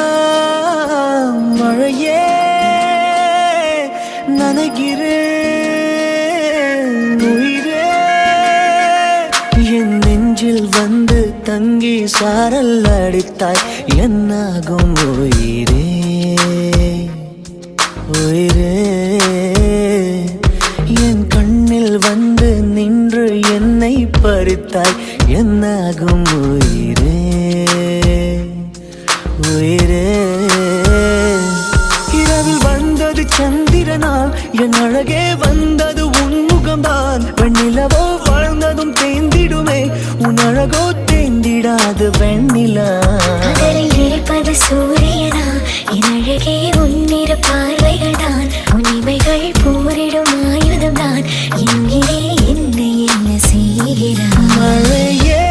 மனசெல்லாம் மழையே நனைகிறேன் உயிரே என் நெஞ்சில் வந்து தங்கி சாரல் அடித்தாய் என்னாகும் உயிரே உயிரே என் கண்ணில் வந்து நின்று என்னை பறித்தாய் என்னாகும் உயிரே உயிரே இரவில் வந்தது சந்திரனால் என் அழகே வந்தது உன்முகம்தான் வெண்ணிலவோ வாழ்ந்ததும் தேந்திடுமே உன் அழகோ தேந்திடாது வெண்ணிலா இருப்பது சூரியனா என் அழகே உன்னிற பார்வைகள் தான் உன்னிமைகள் போரிடும் ஆயுதம் தான் எங்கே என்னை என்ன செய்கிறான் மழையே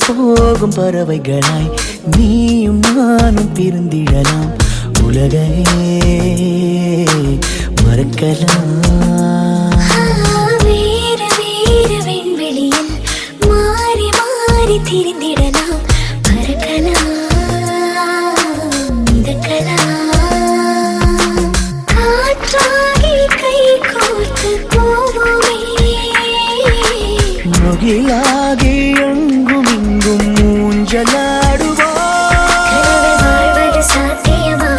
போகும் பறவைகளாய் நீயும் நானும் பிரிந்திடலாம் உலகையே மறக்கலாம் வேறு வேறு விண்வெளியில் மாறி மாறி திரிந்திடலாம் பறக்கலாம் மிதக்கலாம் காற்றாகி கை கோர்த்து போவோமே முகிலாகி வாழ்வது சாத்தியமா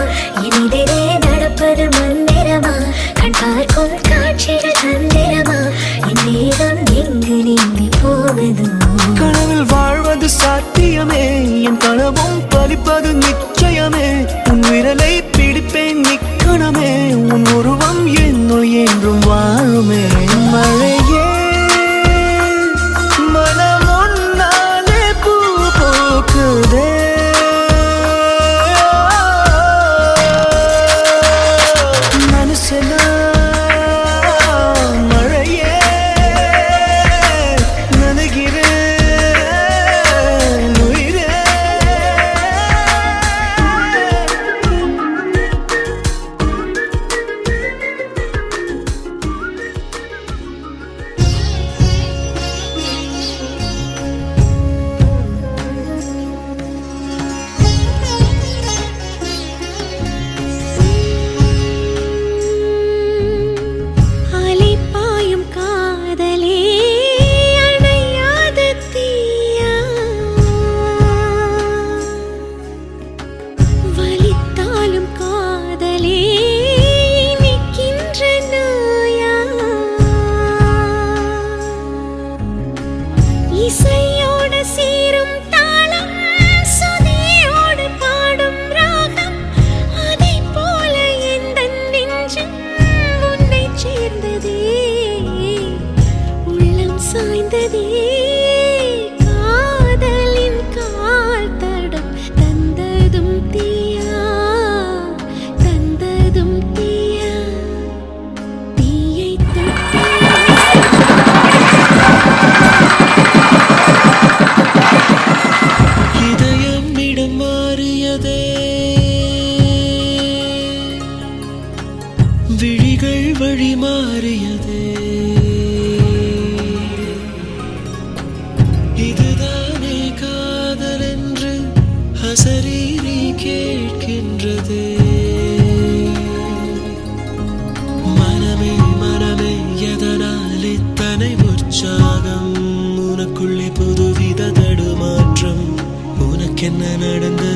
எதிரே நடப்பது மந்திரமா கண் பார்க்கும் காட்சிகள் தந்திரமா என் நேரம் எங்கு நீந்தி போவதோ கனவில் வாழ்வது சாத்தியமே என் கனவும் பலிப்பது நிச்சயமே உன் விரலை பிடிப்பேன் நிக்கணமே உன் உருவம் என்னுள் என்றும் வாழுமே மழையே விழிகள் வழி மாறியதே இதுதானே காதல் என்று அசரீரி கேட்கின்றதே மனமே மனமே எதனால் இத்தனை உற்சாகம் உனக்குள்ளே புதுவித தடுமாற்றம் உனக்கென்ன நடந்தது